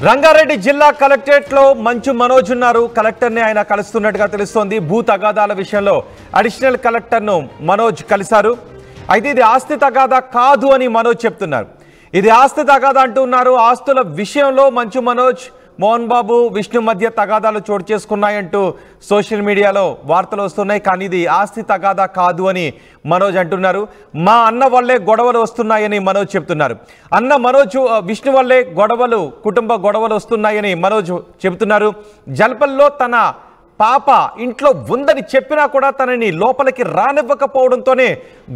రంగారెడ్డి జిల్లా కలెక్టరేట్ లో మంచు మనోజ్ ఉన్నారు. కలెక్టర్ ని ఆయన కలుస్తున్నట్టుగా తెలుస్తోంది. భూ తగాదాల విషయంలో అడిషనల్ కలెక్టర్ ను మనోజ్ కలిశారు. అయితే ఇది ఆస్తి తగాదా కాదు అని మనోజ్ చెప్తున్నారు. ఇది ఆస్తి తగాదా అంటున్నారు. ఆస్తుల విషయంలో మంచు మనోజ్, మోహన్ బాబు, విష్ణు మధ్య తగాదాలు చోటు చేసుకున్నాయంటూ సోషల్ మీడియాలో వార్తలు వస్తున్నాయి. కానీ ఇది ఆస్తి తగాదా కాదు అని మనోజ్ అంటున్నారు. మా అన్న వల్లే గొడవలు వస్తున్నాయని మనోజ్ చెప్తున్నారు. విష్ణు వల్లే కుటుంబ గొడవలు వస్తున్నాయని మనోజ్ చెబుతున్నారు. జల్పల్లో తన పాప ఇంట్లో ఉందని చెప్పినా కూడా తనని లోపలికి రానివ్వకపోవడంతోనే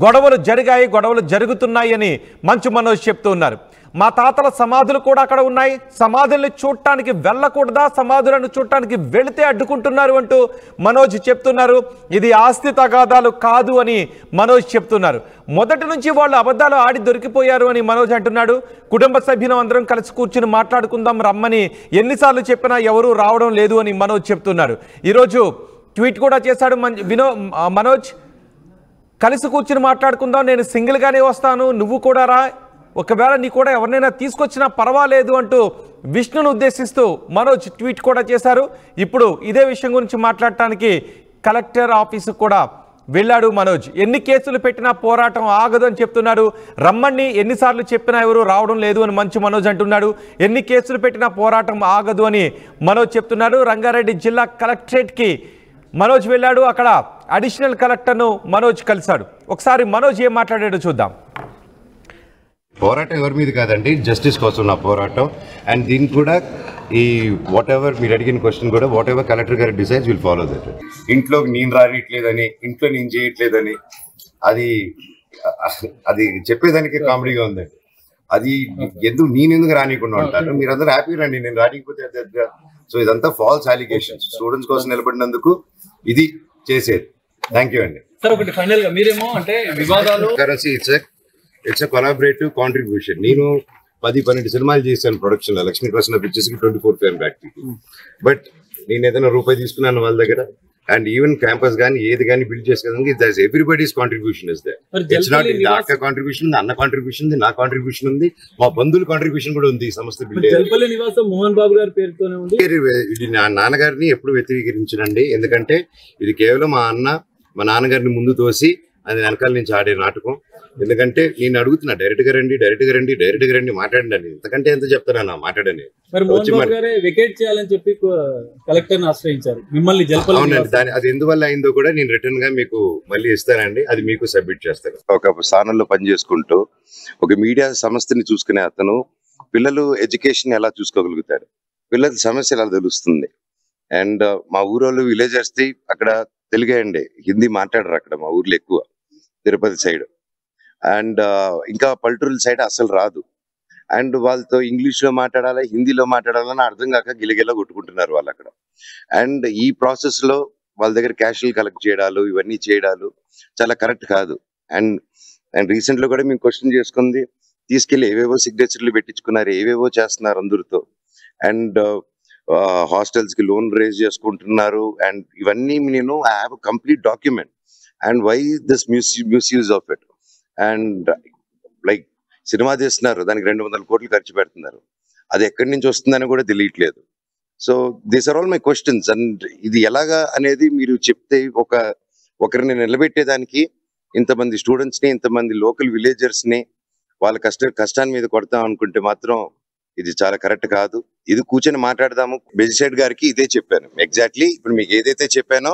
గొడవలు జరుగుతున్నాయని మంచు మనోజ్ చెప్తూ ఉన్నారు. మా తాతల సమాధులు కూడా అక్కడ ఉన్నాయి. సమాధుల్ని చూడటానికి వెళ్ళకూడదా, సమాధులను చూడటానికి వెళితే అడ్డుకుంటున్నారు అంటూ మనోజ్ చెప్తున్నారు. ఇది ఆస్తి తగాదాలు కాదు అని మనోజ్ చెప్తున్నారు. మొదటి నుంచి వాళ్ళు అబద్ధాలు ఆడి దొరికిపోయారు అని మనోజ్ అంటున్నాడు. కుటుంబ సభ్యులు అందరం కలిసి కూర్చుని మాట్లాడుకుందాం రమ్మని ఎన్నిసార్లు చెప్పినా ఎవరూ రావడం లేదు అని మనోజ్ చెప్తున్నారు. ఈరోజు ట్వీట్ కూడా చేశాడు మనోజ్. కలిసి కూర్చుని మాట్లాడుకుందాం, నేను సింగిల్గానే వస్తాను, నువ్వు కూడా రా, ఒకవేళ నీ కూడా ఎవరినైనా తీసుకొచ్చినా పర్వాలేదు అంటూ విష్ణును ఉద్దేశిస్తూ మనోజ్ ట్వీట్ కూడా చేశారు. ఇప్పుడు ఇదే విషయం గురించి మాట్లాడటానికి కలెక్టర్ ఆఫీసు కూడా వెళ్ళాడు మనోజ్. ఎన్ని కేసులు పెట్టినా పోరాటం ఆగదు అని చెప్తున్నాడు. రమ్మని ఎన్నిసార్లు చెప్పినా ఎవరు రావడం లేదు అని మనోజ్ అంటున్నాడు. ఎన్ని కేసులు పెట్టినా పోరాటం ఆగదు అని మనోజ్ చెప్తున్నాడు. రంగారెడ్డి జిల్లా కలెక్టరేట్కి మనోజ్ వెళ్ళాడు. అక్కడ అడిషనల్ కలెక్టర్ను మనోజ్ కలిశాడు. ఒకసారి మనోజ్ ఏం మాట్లాడాడో చూద్దాం. పోరాటం ఎవరి మీద కాదండి, జస్టిస్ కోసం నా పోరాటం. అండ్ దీనికి కూడా ఈ వాట్ ఎవర్ మీరు అడిగిన క్వశ్చన్ కూడా వాట్ ఎవర్ కలెక్టర్ గారి డిసైడ్స్ విల్ ఫాలో దట్. ఇంట్లో నేను రానిట్లేదని, ఇంట్లో నేను చేయట్లేదని అది చెప్పేదానికి కామెడీగా ఉందండి. అది నేనెందుకు రానికుండా ఉంటాను, మీరందరూ హ్యాపీ రండి, నేను రానికపోతే. సో ఇదంతా ఫాల్స్ అలిగేషన్స్. స్టూడెంట్స్ కోసం నిలబడినందుకు ఇది చేసేది. థ్యాంక్ యూ అండి. సార్ ఒకటి ఫైనల్ గా మీరేమో అంటే వివాదాలు ఇట్స్ కొలాబరేటివ్ కాంట్రిబ్యూషన్. నేను 10-12 సినిమాలు చేశాను ప్రొడక్షన్ లో, లక్ష్మీ ప్రసన్న పిక్చర్స్ కి 24 ఫిల్మ్ యాక్టివిటీ. బట్ నేను ఏదైనా రూపాయి తీసుకున్నాను వాళ్ళ దగ్గర. అండ్ ఈవెన్ క్యాంపస్ కానీ ఏది కానీ బిల్డ్ చేసుకోవడానికి everybody's contribution is there. It's not అక్క కాంట్రిబ్యూషన్ ఉంది, అన్న కాంట్రిబ్యూషన్ ఉంది, నా కాంట్రిబ్యూషన్ ఉంది, మా బంధువుల కాంట్రిబ్యూషన్ కూడా ఉంది. ఈ సంస్థ బిల్డ్ మోహన్ బాబు గారి పేరుతోనే ఉంది. ఇది నా నాన్నగారిని ఎప్పుడు వ్యతిరేకరించనండి. ఎందుకంటే ఇది కేవలం మా నాన్నగారిని ముందు తోసి అది వెనకాల నుంచి ఆడే నాటకం. ఎందుకంటే నేను అడుగుతున్నా, డైరెక్ట్ గా రండి మాట్లాడండి అని. ఇంతకంటే ఎంత చెప్తారా మాట్లాడని. చేయాలని చెప్పి కలెక్టర్ ఆశ్రయించారు మిమ్మల్ని. అది ఎందువల్ల అయిందో కూడా నేను రిటర్న్ గా మీకు మళ్ళీ ఇస్తానండి. అది మీకు సబ్మిట్ చేస్తాను. ఒక స్థానంలో పనిచేసుకుంటూ ఒక మీడియా సంస్థని చూసుకునే అతను పిల్లలు ఎడ్యుకేషన్ ఎలా చూసుకోగలుగుతారు, పిల్లల సమస్య ఎలా తెలుస్తుంది. అండ్ మా ఊరోళ్ళు విలేజర్స్ ది అక్కడ తెలుగే అండి, హిందీ మాట్లాడరు అక్కడ మా ఊర్లో ఎక్కువ, తిరుపతి సైడ్. అండ్ ఇంకా పల్లెటూరుల సైడ్ అసలు రాదు. అండ్ వాళ్ళతో ఇంగ్లీష్ లో మాట్లాడాలి, హిందీలో మాట్లాడాలని అర్థం కాక గిలగిలా కొట్టుకుంటున్నారు వాళ్ళు అక్కడ. అండ్ ఈ ప్రాసెస్ లో వాళ్ళ దగ్గర క్యాషువల్ కలెక్ట్ చేయడాలు ఇవన్నీ చేయడాలు చాలా కరెక్ట్ కాదు. అండ్ రీసెంట్ లో కూడా మేము క్వశ్చన్ చేసుకుంది, తీసుకెళ్లి ఏవేవో సిగ్నేచర్లు పెట్టించుకున్నారు, ఏవేవో చేస్తున్నారు అందరితో. అండ్ హాస్టల్స్ కి లోన్ రేజ్ చేసుకుంటున్నారు. అండ్ ఇవన్నీ నేను I have complete document. And why this misuse of it. And like cinema తీస్తున్నారు, దానికి 200 కోట్లు ఖర్చు పెడుతున్నారు, అది ఎక్కడి నుంచి వస్తుందని కూడా తెలియట్లేదు. So these are all my questions. And ఇది ఎలాగా అనేది మీరు చెప్తే ఒకరిని నిలబెట్టేదానికి ఇంతమంది స్టూడెంట్స్ ని, ఇంతమంది లోకల్ విలేజర్స్ ని వాళ్ళ కష్టాన్ని మీద కొడతాం అనుకుంటే మాత్రం ఇది చాలా కరెక్ట్ కాదు. ఇది కూర్చొని మాట్లాడదాము. మెజిస్ట్రేట్ గారికి ఇదే చెప్పాను ఎగ్జాక్ట్లీ. ఇప్పుడు మీకు ఏదైతే చెప్పానో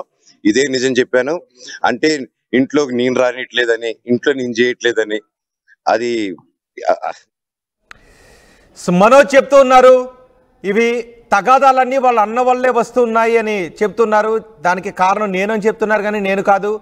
ఇదే నిజం చెప్పాను. అంటే ఇంట్లో నేను రానిట్లేదని, ఇంట్లో నేను చేయట్లేదని అది మనోజ్ చెప్తూ ఉన్నారు. ఇవి తగాదాలన్నీ వాళ్ళ అన్న వల్లే వస్తున్నాయి అని చెప్తున్నారు. దానికి కారణం నేనని చెప్తున్నారు, కానీ నేను కాదు,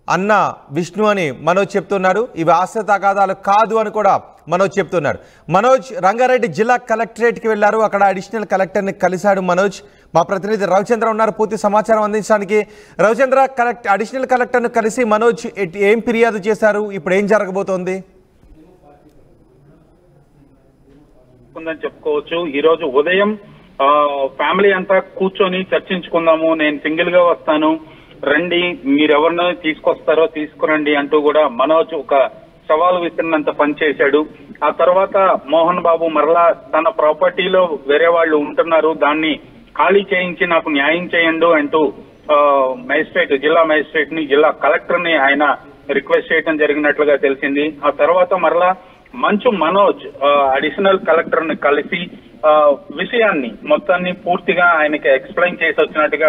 అన్న విష్ణు అని మనోజ్ చెప్తున్నారు. ఇవి ఆస్తి తగాదాలు కాదు అని కూడా మనోజ్ చెప్తున్నారు. మనోజ్ రంగారెడ్డి జిల్లా కలెక్టరేట్కి వెళ్ళారు. అక్కడ అడిషనల్ కలెక్టర్ని కలిశాడు మనోజ్. మా ప్రతినిధి రవిచంద్ర ఉన్నారు పూర్తి సమాచారం అందించడానికి. రవిచంద్ర, అడిషనల్ కలెక్టర్ను కలిసి మనోజ్ ఏం ఫిర్యాదు చేశారు, ఇప్పుడు ఏం జరగబోతోంది? చెప్పుకోవచ్చు, ఈ రోజు ఉదయం ఫ్యామిలీ అంతా కూర్చొని చర్చించుకుందాము, నేను సింగిల్ గా వస్తాను, రండి, మీరెవరినో తీసుకొస్తారో తీసుకురండి అంటూ కూడా మనోజ్ ఒక సవాలు విసిరినంత పనిచేశాడు. ఆ తర్వాత మోహన్ బాబు మరలా తన ప్రాపర్టీలో వేరే వాళ్ళు ఉంటున్నారు, దాన్ని ఖాళీ చేయించి నాకు న్యాయం చేయండు అంటూ మేజిస్ట్రేట్, జిల్లా మేజిస్ట్రేట్ ని, జిల్లా కలెక్టర్ ని ఆయన రిక్వెస్ట్ చేయడం జరిగినట్లుగా తెలిసింది. ఆ తర్వాత మరలా మంచు మనోజ్ అడిషనల్ కలెక్టర్ ని కలిసి విషయాన్ని మొత్తాన్ని పూర్తిగా ఆయనకి ఎక్స్ప్లెయిన్ చేసి వచ్చినట్టుగా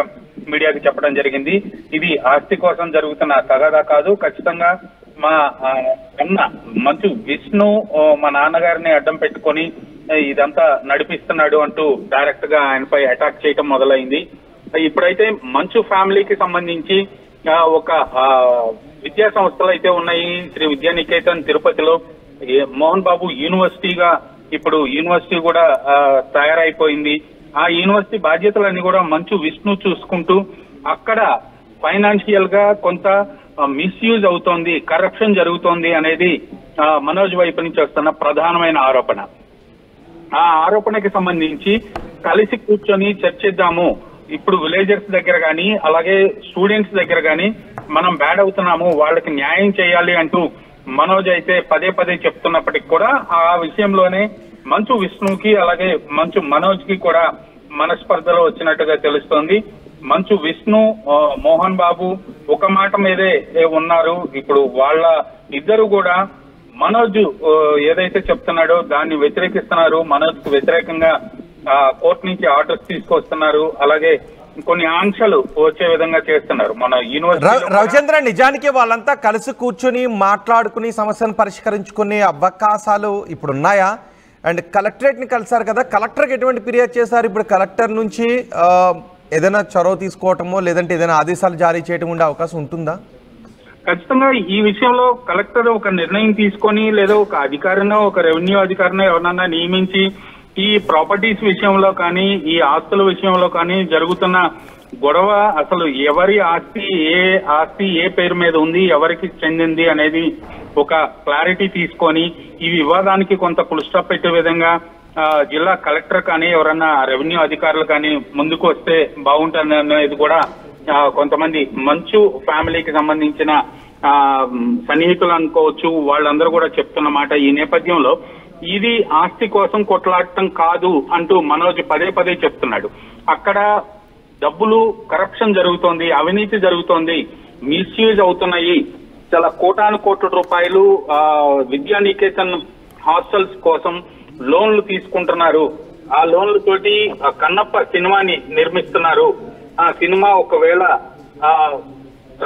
మీడియాకి చెప్పడం జరిగింది. ఇది ఆస్తి కోసం జరుగుతున్న తగాదా కాదు, ఖచ్చితంగా మా అన్న మంచు విష్ణు మా నాన్నగారిని అడ్డం పెట్టుకొని ఇదంతా నడిపిస్తున్నాడు అంటూ డైరెక్ట్ గా ఆయనపై అటాక్ చేయటం మొదలైంది. ఇప్పుడైతే మంచు ఫ్యామిలీకి సంబంధించి ఒక విద్యా సంస్థలు అయితే ఉన్నాయి. శ్రీ విద్యానికేతన్ తిరుపతిలో మోహన్ బాబు యూనివర్సిటీగా ఇప్పుడు యూనివర్సిటీ కూడా తయారైపోయింది. ఆ యూనివర్సిటీ బాధ్యతలన్నీ కూడా మంచు విష్ణు చూసుకుంటూ అక్కడ ఫైనాన్షియల్ గా కొంత మిస్యూజ్ అవుతోంది, కరప్షన్ జరుగుతోంది అనేది మనోజ్ వైపు నుంచి వస్తున్న ప్రధానమైన ఆరోపణ. ఆ ఆరోపణకి సంబంధించి కలిసి కూర్చొని చర్చిద్దాము, ఇప్పుడు విలేజర్స్ దగ్గర కానీ అలాగే స్టూడెంట్స్ దగ్గర కానీ మనం బ్యాడ్ అవుతున్నాము, వాళ్ళకి న్యాయం చేయాలి అంటూ మనోజ్ అయితే పదే పదే చెప్తున్నప్పటికీ కూడా ఆ విషయంలోనే మంచు విష్ణుకి అలాగే మంచు మనోజ్ కి కూడా మనస్పర్ధలో వచ్చినట్టుగా తెలుస్తోంది. మంచు విష్ణు, మోహన్ బాబు ఒక మాట మీదే ఉన్నారు. ఇప్పుడు వాళ్ళ ఇద్దరు కూడా మనోజ్ ఏదైతే చెప్తున్నాడో దాన్ని వ్యతిరేకిస్తున్నారు. మనోజ్ కు వ్యతిరేకంగా కోర్టు నుంచి ఆర్డర్స్ తీసుకొస్తున్నారు, అలాగే కొన్ని ఆంక్షలు వచ్చే విధంగా చేస్తున్నారు. మన యూనివర్సిటీ రవిచంద్ర, నిజానికి వాళ్ళంతా కలిసి కూర్చుని మాట్లాడుకుని సమస్యను పరిష్కరించుకునే అవకాశాలు ఇప్పుడు ఉన్నాయా? అండ్ కలెక్టరేట్ ని కలిసారు కదా, కలెక్టర్కి ఎటువంటి ఫిర్యాదు చేశారు? ఇప్పుడు కలెక్టర్ నుంచి ఏదైనా చొరవ తీసుకోవటమో లేదంటే ఏదైనా ఆదేశాలు జారీ చేయడం ఉండే అవకాశం ఉంటుందా? ఖచ్చితంగా ఈ విషయంలో కలెక్టర్ ఒక నిర్ణయం తీసుకొని లేదా ఒక అధికారినో ఒక రెవెన్యూ అధికారినో ఎవరన్నా నియమించి ఈ ప్రాపర్టీస్ విషయంలో కానీ ఈ ఆస్తుల విషయంలో కానీ జరుగుతున్న గొడవ అసలు ఎవరి ఆస్తి ఏ పేరు మీద ఉంది, ఎవరికి చెందింది అనేది ఒక క్లారిటీ తీసుకొని ఈ వివాదానికి కొంత ఫుల్ స్టాప్ పెట్టే విధంగా జిల్లా కలెక్టర్ కానీ ఎవరన్నా రెవెన్యూ అధికారులు కానీ ముందుకు వస్తే బాగుంటుంది అనేది కూడా కొంతమంది మంచు ఫ్యామిలీకి సంబంధించిన సన్నిహితులు అనుకోవచ్చు, వాళ్ళందరూ కూడా చెప్తున్న మాట. ఈ నేపథ్యంలో ఇది ఆస్తి కోసం కొట్లాడటం కాదు అంటూ మనోజ్ పదే పదే చెప్తున్నాడు. అక్కడ డబ్బులు కరప్షన్ జరుగుతోంది, అవినీతి జరుగుతోంది, మిస్యూజ్ అవుతున్నాయి. చాలా కోటాను కోట్ల రూపాయలు విద్యానికేతన్ హాస్టల్స్ కోసం లోన్లు తీసుకుంటున్నారు. ఆ లోన్లతోటి కన్నప్ప సినిమాని నిర్మిస్తున్నారు. ఆ సినిమా ఒకవేళ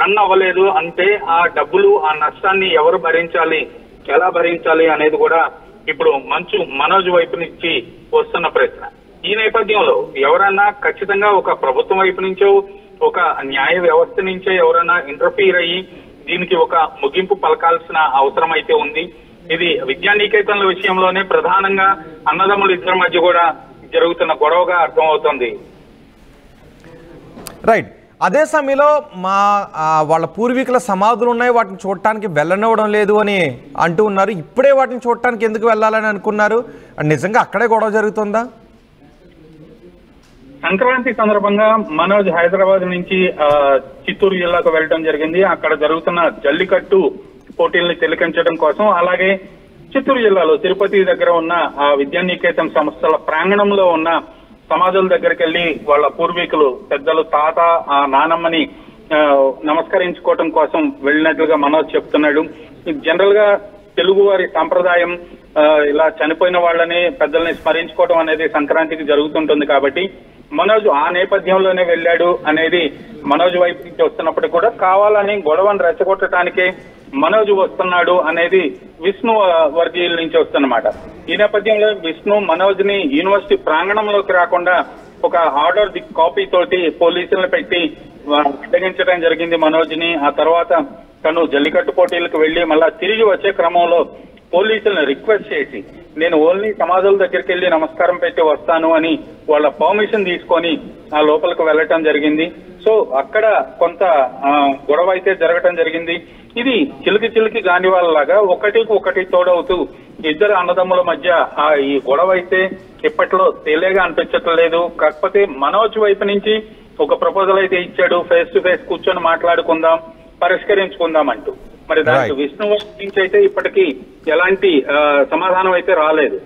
రన్ అవ్వలేదు అంటే ఆ డబ్బులు, ఆ నష్టాన్ని ఎవరు భరించాలి, ఎలా భరించాలి అనేది కూడా ఇప్పుడు మంచు మనోజ్ వైపు నుంచి వస్తున్న ప్రశ్న. ఈ నేపథ్యంలో ఎవరన్నా ఖచ్చితంగా ఒక ప్రభుత్వం వైపు నుంచో ఒక న్యాయ వ్యవస్థ నుంచో ఎవరైనా ఇంటర్ఫీర్ అయ్యి దీనికి ఒక ముగింపు పలకాల్సిన అవసరం అయితే ఉంది. ఇది విద్యానికేతన్ల విషయంలోనే ప్రధానంగా అన్నదమ్ముల ఇద్దరి మధ్య కూడా జరుగుతున్న గొడవగా అర్థమవుతుంది. రైట్. అదే సమయంలో వాళ్ళ పూర్వీకుల సమాధులు ఉన్నాయి, వాటిని చూడటానికి వెళ్ళనివ్వడం లేదు అని అంటూ ఉన్నారు. ఇప్పుడే వాటిని చూడటానికి ఎందుకు వెళ్ళాలని అనుకున్నారు? నిజంగా అక్కడే గొడవ జరుగుతుందా? సంక్రాంతి సందర్భంగా మనోజ్ హైదరాబాద్ నుంచి చిత్తూరు జిల్లాకు వెళ్ళడం జరిగింది. అక్కడ జరుగుతున్న జల్లికట్టు పోటీల్ని తిలకించడం కోసం, అలాగే చిత్తూరు జిల్లాలో తిరుపతి దగ్గర ఉన్న విద్యానికేతన్ సంస్థల ప్రాంగణంలో ఉన్న సమాధుల దగ్గరికి వెళ్లి వాళ్ళ పూర్వీకులు పెద్దలు తాత నానమ్మని నమస్కరించుకోవటం కోసం వెళ్ళినట్లుగా మనోజ్ చెప్తున్నాడు. జనరల్ గా తెలుగు వారి సాంప్రదాయం ఇలా చనిపోయిన వాళ్ళని పెద్దల్ని స్మరించుకోవడం అనేది సంక్రాంతికి జరుగుతుంటుంది కాబట్టి మనోజ్ ఆ నేపథ్యంలోనే వెళ్ళాడు అనేది మనోజ్ వైపు నుంచి వస్తున్నప్పటికీ కూడా కావాలని గొడవను రెచ్చగొట్టడానికే మనోజ్ వస్తున్నాడు అనేది విష్ణు వర్గీయుల నుంచి వస్తున్నమాట. ఈ నేపథ్యంలో విష్ణు మనోజ్ ని యూనివర్సిటీ ప్రాంగణంలోకి రాకుండా ఒక ఆర్డర్ కాపీ తోటి పోలీసులను పెట్టి అడ్డగించడం జరిగింది మనోజ్ ని. ఆ తర్వాత తను జల్లికట్టు పోటీలకు వెళ్లి మళ్ళా తిరిగి వచ్చే క్రమంలో పోలీసులను రిక్వెస్ట్ చేసి నేను ఓన్లీ సమాధుల దగ్గరికి వెళ్లి నమస్కారం పెట్టి వస్తాను అని వాళ్ళ పర్మిషన్ తీసుకొని ఆ లోపలికి వెళ్ళటం జరిగింది. సో అక్కడ కొంత గొడవ అయితే జరగటం జరిగింది. ఇది చిలికి గాని వాళ్ళలాగా ఒకటికి ఒకటి తోడవుతూ ఇద్దరు అన్నదమ్ముల మధ్య ఈ గొడవ అయితే ఇప్పట్లో తేలేగా అనిపించట్లేదు. కాకపోతే మనోజ్ వైపు నుంచి ఒక ప్రపోజల్ అయితే ఇచ్చాడు, ఫేస్ టు ఫేస్ కూర్చొని మాట్లాడుకుందాం, పరిష్కరించుకుందాం అంటూ. మరి దానికి Right. విష్ణువర్ధన్ నుంచి అయితే ఇప్పటికీ ఎలాంటి సమాధానం అయితే రాలేదు.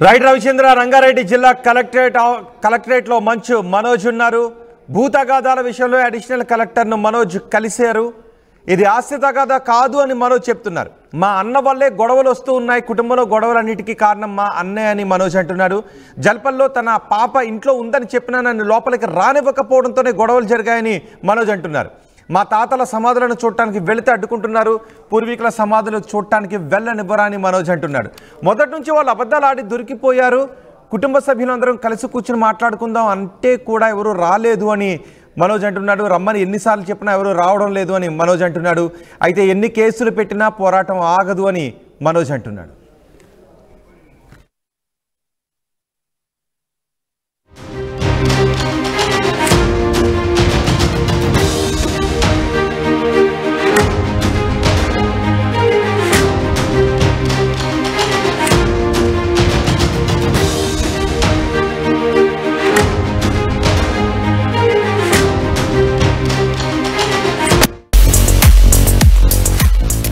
రైట్ రవిచంద్ర, రంగారెడ్డి జిల్లా కలెక్టరేట్ లో మంచు మనోజ్ ఉన్నారు. భూ తగాదాల విషయంలో అడిషనల్ కలెక్టర్ను మనోజ్ కలిశారు. ఇది ఆస్తి తగాదా కాదు అని మనోజ్ చెప్తున్నారు. మా అన్న వల్లే గొడవలు వస్తూ ఉన్నాయి, కుటుంబంలో గొడవలన్నిటికీ కారణం మా అన్నయ్య అని మనోజ్ అంటున్నాడు. జల్పల్లో తన పాప ఇంట్లో ఉందని చెప్పినా నన్ను లోపలికి రానివ్వకపోవడంతోనే గొడవలు జరిగాయని మనోజ్ అంటున్నారు. మా తాతల సమాధులను చూడటానికి వెళితే అడ్డుకుంటున్నారు, పూర్వీకుల సమాధులు చూడటానికి వెళ్ళనివ్వరా అని మనోజ్ అంటున్నాడు. మొదటి నుంచి వాళ్ళు అబద్ధాలు ఆడి దొరికిపోయారు, కుటుంబ సభ్యులందరం కలిసి కూర్చుని మాట్లాడుకుందాం అంటే కూడా ఎవరు రాలేదు అని మనోజ్ అంటున్నాడు. రమ్మని ఎన్నిసార్లు చెప్పినా ఎవరు రావడం లేదు అని మనోజ్ అంటున్నాడు. అయితే ఎన్ని కేసులు పెట్టినా పోరాటం ఆగదు అని మనోజ్ అంటున్నాడు.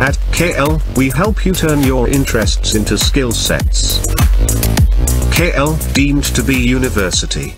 At KL, we help you turn your interests into skill sets. KL, deemed to be university.